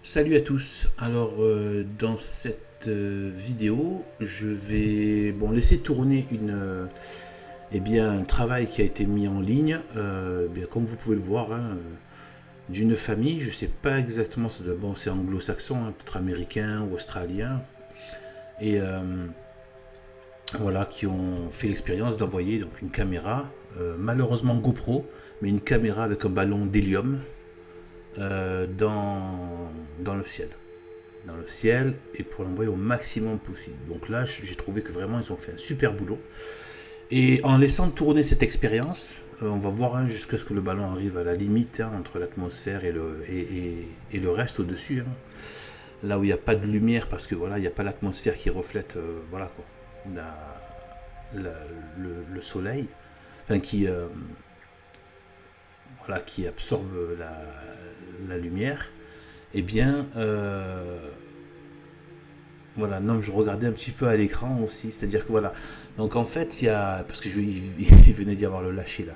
Salut à tous. Alors dans cette vidéo, je vais laisser tourner un travail qui a été mis en ligne, comme vous pouvez le voir, d'une famille. Je sais pas exactement, c'est anglo-saxon, hein, peut-être américain ou australien, et voilà, qui ont fait l'expérience d'envoyer donc une caméra, malheureusement GoPro, mais une caméra avec un ballon d'hélium dans le ciel. Dans le ciel, et pour l'envoyer au maximum possible. Donc là, j'ai trouvé que vraiment ils ont fait un super boulot. Et en laissant tourner cette expérience, on va voir jusqu'à ce que le ballon arrive à la limite entre l'atmosphère et le reste au-dessus. Là où il n'y a pas de lumière, parce que voilà, il n'y a pas l'atmosphère qui reflète voilà, quoi, le soleil, enfin qui absorbe la lumière. Eh bien, voilà, non, je regardais un petit peu à l'écran aussi, c'est-à-dire que voilà, donc en fait, il y a, parce que il venait d'y avoir le lâcher là,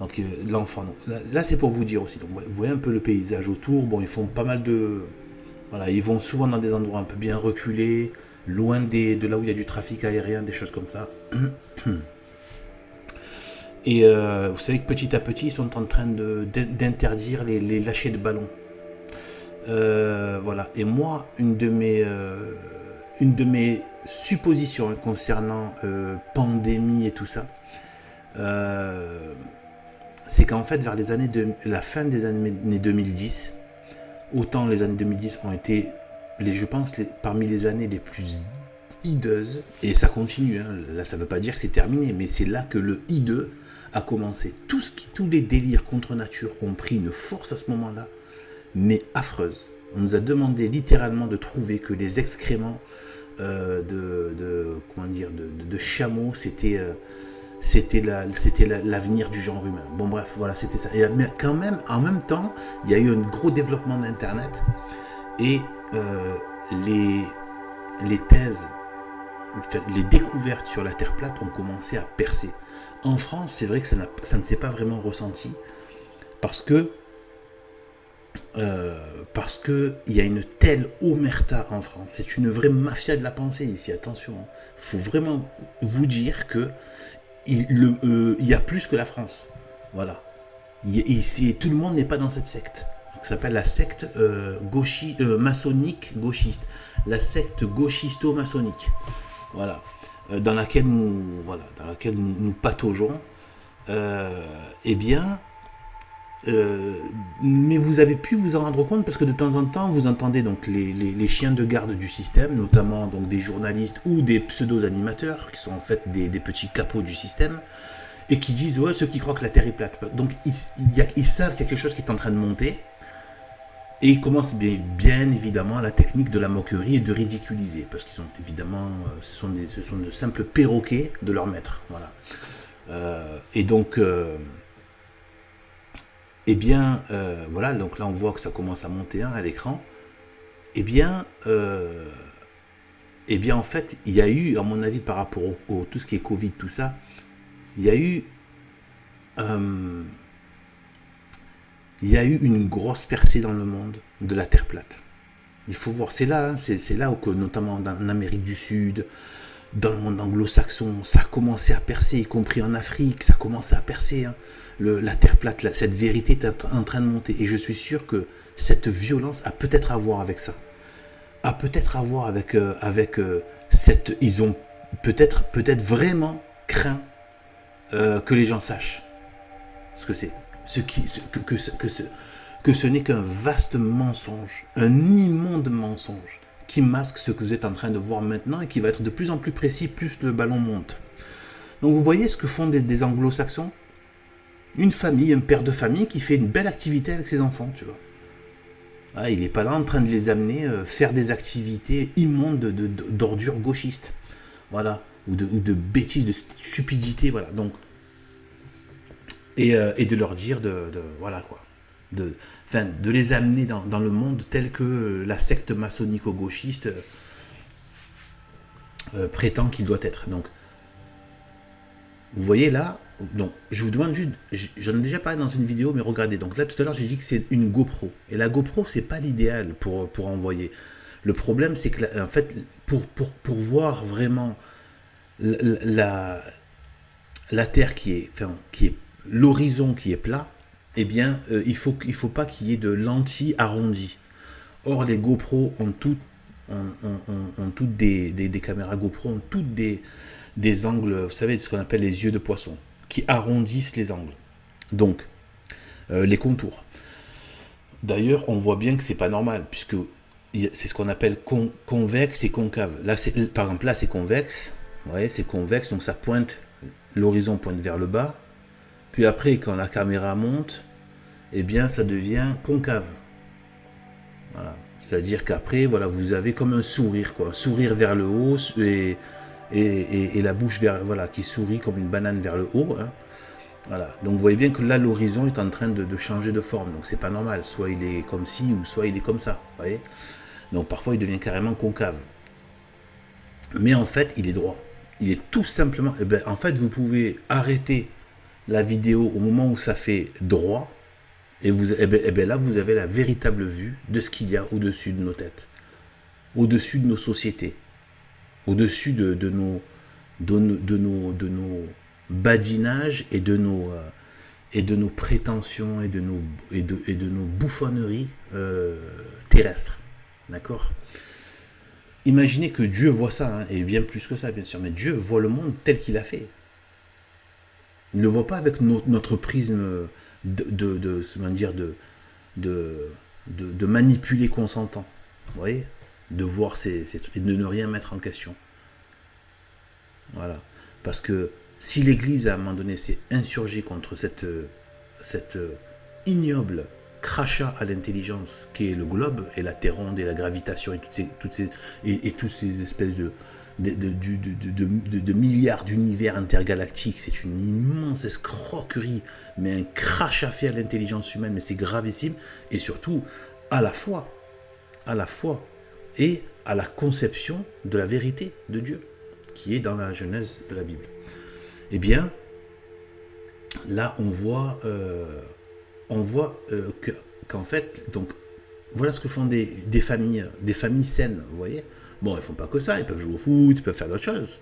donc l'enfant, là c'est pour vous dire aussi, donc vous voyez un peu le paysage autour, bon, ils font pas mal de, voilà, ils vont souvent dans des endroits un peu bien reculés, loin de là où il y a du trafic aérien, des choses comme ça. Et vous savez que petit à petit, ils sont en train d'interdire les lâchers de ballons. Voilà. Et moi, une de mes suppositions concernant pandémie et tout ça, c'est qu'en fait, vers la fin des années 2010, autant les années 2010 ont été, je pense, parmi les années les plus hideuses, et ça continue, hein, là ça veut pas dire que c'est terminé, mais c'est là que le hideux a commencé. Tous les délires contre nature ont pris une force à ce moment-là, mais affreuse. On nous a demandé littéralement de trouver que les excréments de chameaux, c'était l'avenir du genre humain. Bon bref, voilà, c'était ça. Mais quand même, en même temps, il y a eu un gros développement d'Internet, et les thèses, les découvertes sur la Terre plate ont commencé à percer. En France, c'est vrai que ça ne s'est pas vraiment ressenti, parce que il y a une telle omerta en France. C'est une vraie mafia de la pensée ici, attention. Il faut vraiment vous dire que il y a plus que la France. Voilà. Tout le monde n'est pas dans cette secte. Ça s'appelle la secte maçonnique gauchiste. La secte gauchisto-maçonnique. Voilà. Dans laquelle nous pataugeons. Eh bien, mais vous avez pu vous en rendre compte, parce que de temps en temps vous entendez donc les chiens de garde du système, notamment donc des journalistes ou des pseudo-animateurs qui sont en fait des petits capots du système, et qui disent ouais, ceux qui croient que la Terre est plate. Donc ils savent qu'il y a quelque chose qui est en train de monter, et ils commencent bien évidemment la technique de la moquerie et de ridiculiser, parce qu'ils sont évidemment ce sont de simples perroquets de leur maître. Voilà. Et donc voilà, donc là on voit que ça commence à monter à l'écran. Eh bien en fait, il y a eu, à mon avis, par rapport au tout ce qui est Covid, tout ça, il y a eu une grosse percée dans le monde de la Terre plate. Il faut voir, c'est là où que, notamment en Amérique du Sud, dans le monde anglo-saxon, ça a commencé à percer, y compris en Afrique, ça a commencé à percer. La Terre plate, cette vérité est en train de monter. Et je suis sûr que cette violence a peut-être à voir avec ça. A peut-être à voir avec cette... Ils ont peut-être vraiment craint que les gens sachent ce que c'est. Que ce n'est qu'un vaste mensonge, un immonde mensonge, qui masque ce que vous êtes en train de voir maintenant, et qui va être de plus en plus précis plus le ballon monte. Donc vous voyez ce que font des anglo-saxons. Une famille, un père de famille qui fait une belle activité avec ses enfants, tu vois. Ah, il n'est pas là en train de les amener faire des activités immondes d'ordures gauchistes. Voilà. Ou de bêtises, de stupidité, voilà. Donc, et de leur dire voilà quoi. De les amener dans le monde tel que la secte maçonnico-gauchiste prétend qu'il doit être. Donc, vous voyez là, Donc, je vous demande juste, j'en ai déjà parlé dans une vidéo, mais regardez. Donc là, tout à l'heure, j'ai dit que c'est une GoPro. Et la GoPro, c'est pas l'idéal pour envoyer. Le problème, c'est que, en fait, pour voir vraiment la, la, la Terre qui est l'horizon qui est plat, eh bien, il faut pas qu'il y ait de lentilles arrondies. Or, les GoPro ont toutes des caméras GoPro, ont toutes des angles, vous savez, ce qu'on appelle les yeux de poisson, qui arrondissent les angles. Donc, les contours. D'ailleurs, on voit bien que c'est pas normal, puisque c'est ce qu'on appelle convexe et concave. Là, par exemple, là, c'est convexe. Vous voyez, c'est convexe, donc ça pointe, l'horizon pointe vers le bas. Puis après, quand la caméra monte, eh bien, ça devient concave. Voilà. C'est-à-dire qu'après, voilà, vous avez comme un sourire, quoi, un sourire vers le haut et la bouche voilà, qui sourit comme une banane vers le haut. Hein. Voilà. Donc vous voyez bien que là, l'horizon est en train de changer de forme. Donc c'est pas normal. Soit il est comme ci, ou soit il est comme ça. Vous voyez. Donc parfois, il devient carrément concave. Mais en fait, il est droit. Il est tout simplement... Eh ben, en fait, vous pouvez arrêter la vidéo au moment où ça fait droit. Et ben là, vous avez la véritable vue de ce qu'il y a au-dessus de nos têtes. Au-dessus de nos sociétés. Au-dessus de nos badinages et de nos prétentions et de nos bouffonneries terrestres. D'accord. Imaginez que Dieu voit ça, hein, et bien plus que ça, bien sûr, mais Dieu voit le monde tel qu'il a fait. Il ne le voit pas avec notre prisme de manipuler consentant. Vous voyez. De voir et de ne rien mettre en question. Voilà. Parce que si l'Église, à un moment donné, s'est insurgée contre cette ignoble crachat à l'intelligence qui est le globe et la Terre ronde et la gravitation et toutes ces espèces de milliards d'univers intergalactiques, c'est une immense escroquerie, mais un crachat fait à l'intelligence humaine, mais c'est gravissime, et surtout à la foi et à la conception de la vérité de Dieu, qui est dans la Genèse de la Bible. Eh bien, là, on voit qu'en fait, donc, voilà ce que font des familles saines, vous voyez. Bon, ils font pas que ça, ils peuvent jouer au foot, ils peuvent faire d'autres choses,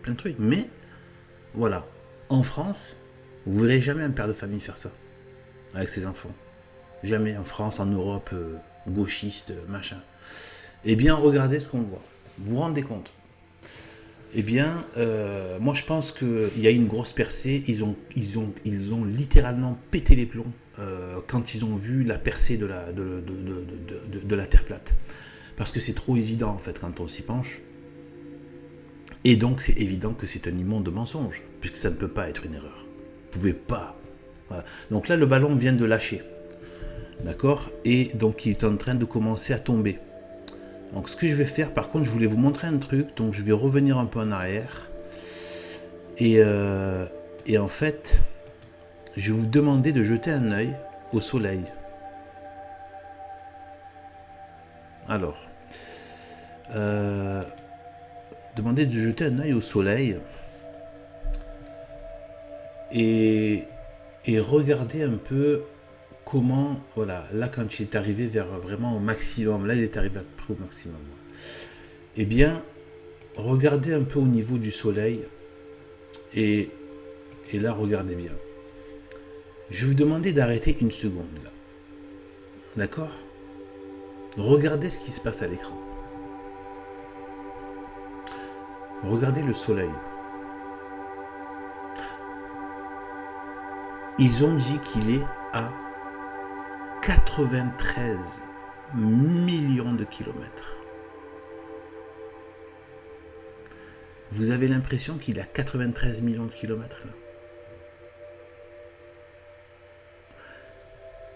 plein de trucs. Mais, voilà, en France, vous verrez jamais un père de famille faire ça, avec ses enfants. Jamais, en France, en Europe, gauchiste, machin. Eh bien, regardez ce qu'on voit. Vous vous rendez compte? Eh bien, moi je pense qu'il y a une grosse percée. Ils ont littéralement pété les plombs quand ils ont vu la percée de la Terre plate. Parce que c'est trop évident en fait quand on s'y penche. Et donc c'est évident que c'est un immonde mensonge, puisque ça ne peut pas être une erreur. Vous ne pouvez pas. Voilà. Donc là le ballon vient de lâcher. D'accord? Et donc il est en train de commencer à tomber. Donc ce que je vais faire, par contre, je voulais vous montrer un truc, donc je vais revenir un peu en arrière. Et en fait, je vais vous demander de jeter un œil au soleil. Alors, demandez de jeter un œil au soleil et regardez un peu comment, voilà, là quand il est arrivé vers vraiment au maximum, là il est arrivé à peu près au maximum. Eh bien, regardez un peu au niveau du soleil et là regardez bien. Je vais vous demander d'arrêter une seconde là. D'accord? Regardez ce qui se passe à l'écran. Regardez le soleil. Ils ont dit qu'il est à 93 millions de kilomètres. Vous avez l'impression qu'il est à 93 millions de kilomètres là.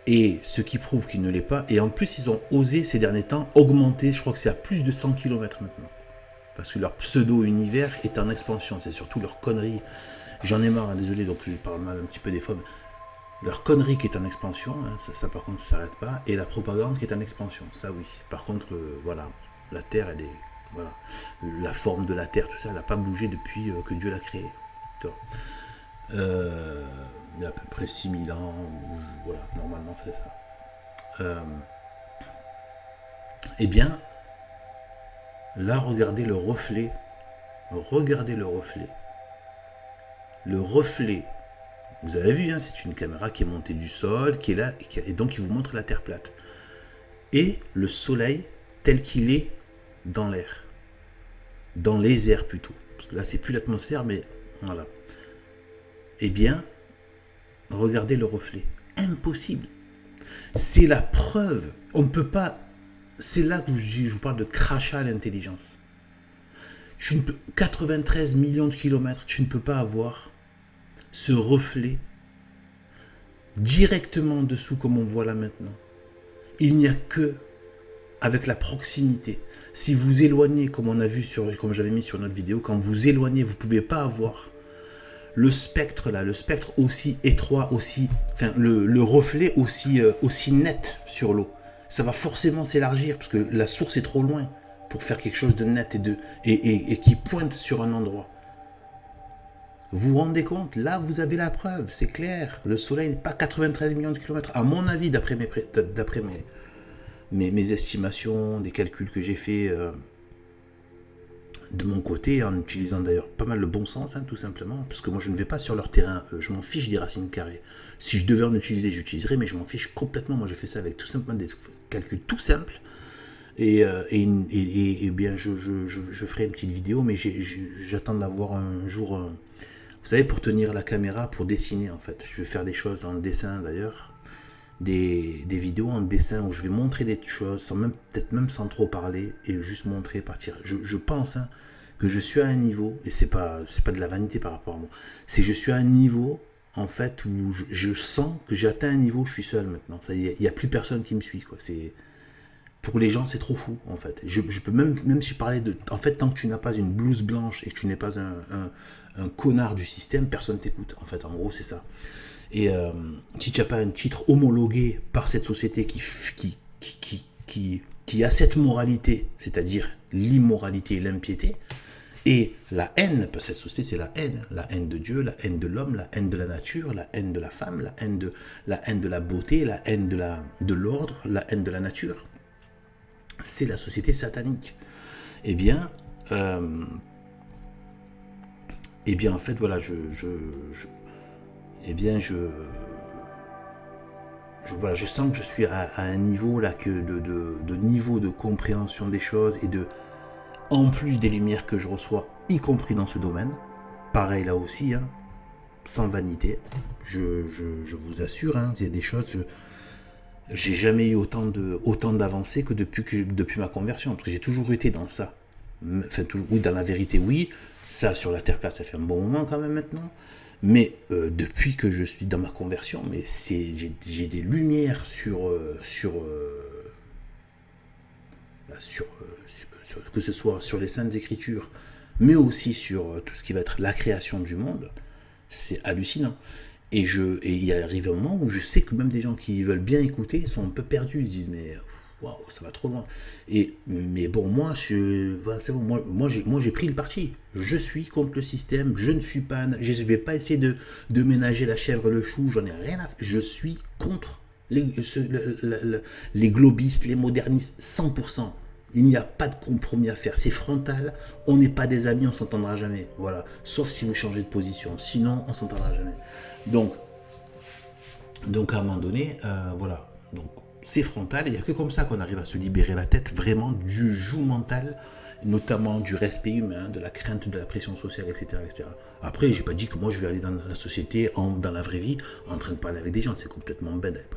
Et ce qui prouve qu'il ne l'est pas. Et en plus, ils ont osé ces derniers temps augmenter, je crois que c'est à plus de 100 km maintenant. Parce que leur pseudo-univers est en expansion. C'est surtout leur connerie. J'en ai marre, hein, désolé, donc je parle mal un petit peu des fois. Mais leur connerie qui est en expansion, hein, ça par contre ça ne s'arrête pas. Et la propagande qui est en expansion, ça oui. Par contre, voilà, la Terre, elle est... Voilà. La forme de la Terre, tout ça, elle n'a pas bougé depuis que Dieu l'a créée. Il y a à peu près 6000 ans, voilà, normalement c'est ça. Eh bien, là, regardez le reflet. Regardez le reflet. Le reflet, vous avez vu, hein, c'est une caméra qui est montée du sol, qui est là, et donc qui vous montre la Terre plate. Et le soleil tel qu'il est dans l'air. Dans les airs plutôt. Parce que là, c'est plus l'atmosphère, mais voilà. Eh bien, regardez le reflet. Impossible. C'est la preuve. On ne peut pas... C'est là que je vous parle de crachat à l'intelligence. 93 millions de kilomètres, tu ne peux pas avoir ce reflet directement en dessous comme on voit là maintenant. Il n'y a que avec la proximité. Si vous éloignez, comme on a vu comme j'avais mis sur notre vidéo, quand vous éloignez, vous ne pouvez pas avoir le spectre là, le spectre aussi étroit, le reflet aussi net sur l'eau. Ça va forcément s'élargir parce que la source est trop loin pour faire quelque chose de net et qui pointe sur un endroit. Vous vous rendez compte? Là, vous avez la preuve, c'est clair. Le soleil n'est pas 93 millions de kilomètres. À mon avis, d'après mes estimations, des calculs que j'ai fait de mon côté, en utilisant d'ailleurs pas mal le bon sens, hein, tout simplement, parce que moi je ne vais pas sur leur terrain, je m'en fiche des racines carrées. Si je devais en utiliser, j'utiliserais, mais je m'en fiche complètement. Moi, je fais ça avec tout simplement des calculs tout simples. Et bien, je ferai une petite vidéo, mais j'attends d'avoir un jour, vous savez, pour tenir la caméra, pour dessiner en fait. Je vais faire des choses en dessin d'ailleurs, des vidéos en dessin où je vais montrer des choses, peut-être même sans trop parler, et juste montrer, partir. Je pense que je suis à un niveau, et c'est pas de la vanité par rapport à moi, c'est que je suis à un niveau en fait où je sens que j'ai atteint un niveau où je suis seul maintenant. Il n'y a plus personne qui me suit, quoi. Pour les gens, c'est trop fou, en fait. Je peux même si je parlais de... En fait, tant que tu n'as pas une blouse blanche et que tu n'es pas un connard du système, personne t'écoute. En fait, en gros, c'est ça. Et si tu n'as pas un titre homologué par cette société qui a cette moralité, c'est-à-dire l'immoralité et l'impiété, et la haine, parce que cette société, c'est la haine de Dieu, la haine de l'homme, la haine de la nature, la haine de la femme, la haine de la beauté, la haine de l'ordre, la haine de la nature. C'est la société satanique. Eh bien, en fait, voilà, je sens que je suis à un niveau là de niveau de compréhension des choses et en plus des lumières que je reçois, y compris dans ce domaine. Pareil là aussi, hein, sans vanité. Je vous assure, hein, il y a des choses. J'ai jamais eu autant d'avancées que depuis ma conversion, parce que j'ai toujours été dans ça. Enfin, oui, dans la vérité, oui. Ça, sur la Terre plate, ça fait un bon moment quand même maintenant. Mais depuis que je suis dans ma conversion, mais j'ai des lumières que ce soit sur les Saintes Écritures, mais aussi sur tout ce qui va être la création du monde. C'est hallucinant. Et il arrive un moment où je sais que même des gens qui veulent bien écouter sont un peu perdus. Ils se disent, mais waouh, ça va trop loin. Mais bon, moi, j'ai pris le parti. Je suis contre le système. Je ne suis pas. Je ne vais pas essayer de ménager la chèvre et le chou. J'en ai rien à faire. Je suis contre les globistes, les modernistes, 100%. Il n'y a pas de compromis à faire. C'est frontal. On n'est pas des amis, on s'entendra jamais. Voilà. Sauf si vous changez de position. Sinon, on s'entendra jamais. Donc à un moment donné, voilà. Donc, c'est frontal. Il n'y a que comme ça qu'on arrive à se libérer la tête vraiment du joug mental, notamment du respect humain, de la crainte de la pression sociale, etc. etc. Après, j'ai pas dit que moi je vais aller dans la société, dans la vraie vie, en train de parler avec des gens. C'est complètement bête.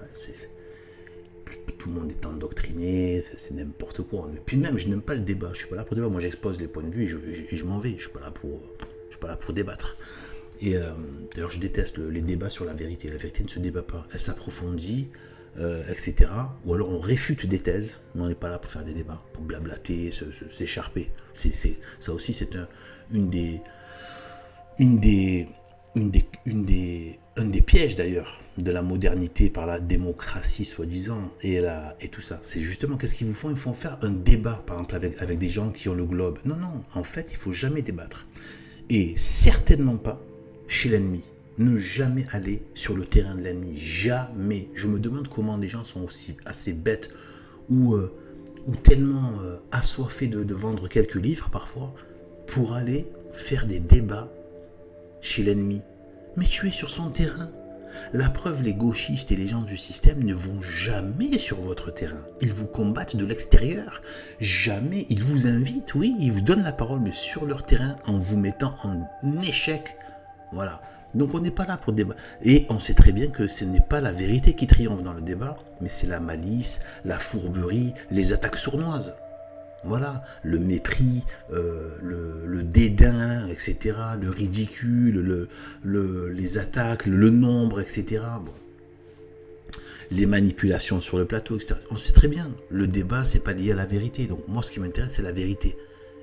Tout le monde est endoctriné, c'est n'importe quoi. Et puis même, je n'aime pas le débat. Je suis pas là pour débattre. Moi, j'expose les points de vue et je m'en vais. Je suis pas là pour débattre. Et d'ailleurs, je déteste les débats sur la vérité. La vérité ne se débat pas. Elle s'approfondit, etc. Ou alors on réfute des thèses, mais on n'est pas là pour faire des débats, pour blablater, s'écharper. Ça aussi, c'est un des pièges d'ailleurs de la modernité par la démocratie soi-disant et tout ça. C'est justement qu'est-ce qu'ils vous font? Ils font faire un débat, par exemple, avec des gens qui ont le globe. Non, en fait, il ne faut jamais débattre. Et certainement pas chez l'ennemi. Ne jamais aller sur le terrain de l'ennemi. Jamais. Je me demande comment des gens sont aussi assez bêtes ou tellement assoiffés de vendre quelques livres parfois pour aller faire des débats chez l'ennemi. Mais tu es sur son terrain. La preuve, les gauchistes et les gens du système ne vont jamais sur votre terrain. Ils vous combattent de l'extérieur. Jamais. Ils vous invitent, oui, ils vous donnent la parole, mais sur leur terrain en vous mettant en échec. Voilà. Donc on n'est pas là pour débattre. Et on sait très bien que ce n'est pas la vérité qui triomphe dans le débat, mais c'est la malice, la fourberie, les attaques sournoises. Voilà, le mépris, le dédain, etc., le ridicule, les attaques, le nombre, etc. Bon. Les manipulations sur le plateau, etc. On sait très bien, le débat, c'est pas lié à la vérité. Donc moi, ce qui m'intéresse, c'est la vérité.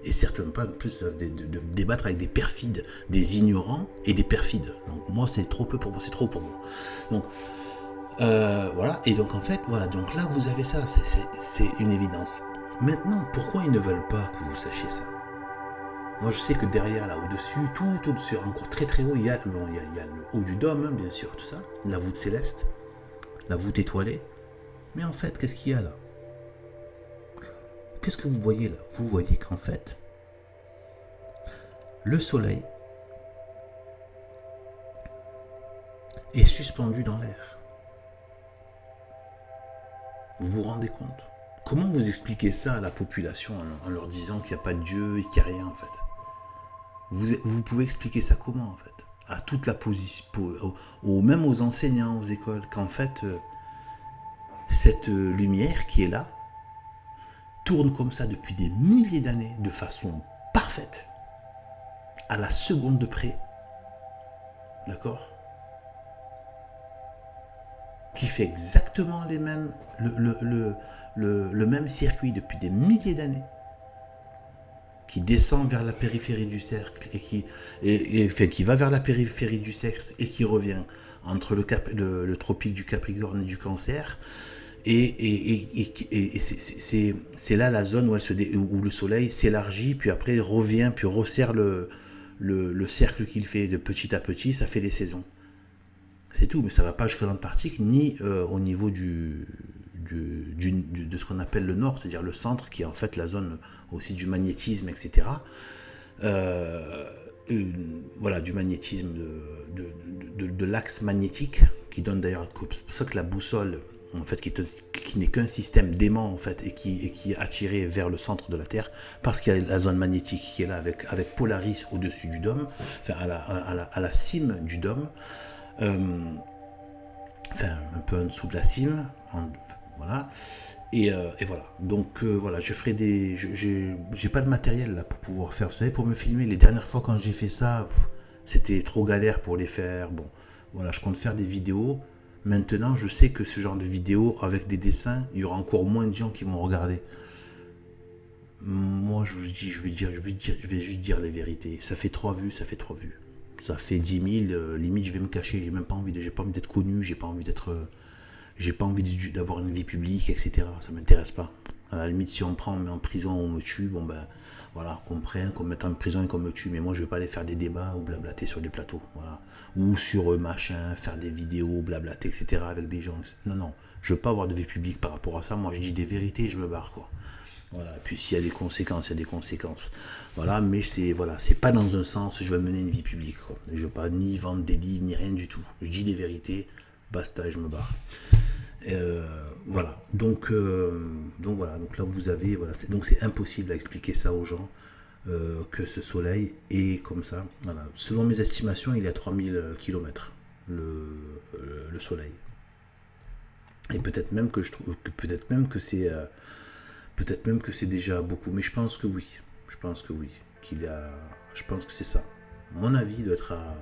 Et certainement pas plus de débattre avec des perfides, des ignorants et des perfides. Donc moi, c'est trop peu pour moi, c'est trop pour moi. Donc voilà, et donc en fait, voilà, donc là, vous avez ça, c'est une évidence. Maintenant, pourquoi ils ne veulent pas que vous sachiez ça? Moi, je sais que derrière, là, au-dessus, tout au-dessus, encore très très haut, il y a le haut du dôme, hein, bien sûr, tout ça, la voûte céleste, la voûte étoilée. Mais en fait, qu'est-ce qu'il y a là? Qu'est-ce que vous voyez là? Vous voyez qu'en fait, le soleil est suspendu dans l'air. Vous vous rendez compte? Comment vous expliquez ça à la population en leur disant qu'il n'y a pas de Dieu et qu'il n'y a rien en fait? Vous pouvez expliquer ça comment en fait? À toute la position, même aux enseignants, aux écoles, qu'en fait, cette lumière qui est là tourne comme ça depuis des milliers d'années de façon parfaite, à la seconde de près. D'accord? Qui fait exactement les mêmes, le même circuit depuis des milliers d'années, qui descend vers la périphérie du cercle et qui va vers la périphérie du cercle et qui revient entre le tropique du Capricorne et du Cancer. Et c'est là la zone où le soleil s'élargit, puis après revient, puis resserre le cercle qu'il fait de petit à petit, ça fait des saisons. C'est tout, mais ça ne va pas jusqu'à l'Antarctique, ni au niveau de ce qu'on appelle le nord, c'est-à-dire le centre, qui est en fait la zone aussi du magnétisme, etc. Voilà, du magnétisme, de l'axe magnétique, qui donne d'ailleurs, c'est pour ça que la boussole, en fait, qui n'est qu'un système d'aimant, en fait, et qui est attiré vers le centre de la Terre, parce qu'il y a la zone magnétique qui est là, avec Polaris au-dessus du dôme, enfin, à la cime du dôme, enfin un peu en dessous de la cime, voilà, et voilà. Donc voilà, je ferai j'ai pas de matériel là pour pouvoir faire. Vous savez, pour me filmer, les dernières fois quand j'ai fait ça, c'était trop galère pour les faire. Bon, voilà, je compte faire des vidéos. Maintenant, je sais que ce genre de vidéos avec des dessins, il y aura encore moins de gens qui vont regarder. Moi, je vais juste dire les vérités. Ça fait 3 vues, ça fait 3 vues. Ça fait 10 000, limite je vais me cacher, j'ai pas envie d'être connu, j'ai pas envie d'avoir une vie publique, etc. Ça m'intéresse pas. À la limite, si on me prend, on me met en prison, on me tue, bon ben voilà, qu'on me prenne, qu'on me mette en prison et qu'on me tue, mais moi je vais pas aller faire des débats ou blablater sur des plateaux, voilà. Ou sur machin, faire des vidéos, blablater, etc. avec des gens. Non, je veux pas avoir de vie publique par rapport à ça, moi je dis des vérités et je me barre, quoi. Voilà. Et puis s'il y a des conséquences, il y a des conséquences. Voilà, mais c'est pas dans un sens, je veux mener une vie publique, quoi. Je veux pas ni vendre des livres, ni rien du tout. Je dis des vérités, basta et je me barre. Voilà. Donc voilà. Donc là vous avez, voilà. Donc c'est impossible à expliquer ça aux gens, que ce soleil est comme ça. Voilà. Selon mes estimations, il est à 3000 km le soleil. Et peut-être même que c'est déjà beaucoup, mais je pense que oui. Je pense que c'est ça. Mon avis doit être à,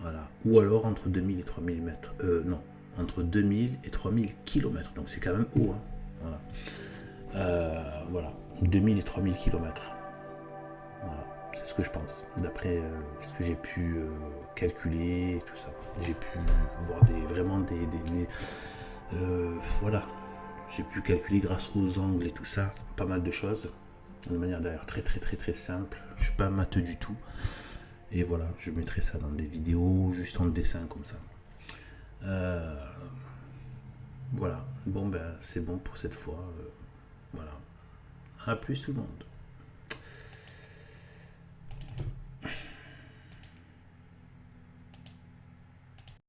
voilà, ou alors entre 2000 et 3000 mètres. Non, entre 2000 et 3000 km. Donc c'est quand même haut, hein. Voilà. Voilà, 2000 et 3000 km. Voilà, c'est ce que je pense. D'après ce que j'ai pu calculer et tout ça. J'ai pu voir voilà. J'ai pu calculer grâce aux angles et tout ça, pas mal de choses, de manière d'ailleurs très très très très simple. Je suis pas matheux du tout. Et voilà, je mettrai ça dans des vidéos, juste en dessin comme ça. Voilà, bon ben c'est bon pour cette fois. Voilà. À plus tout le monde.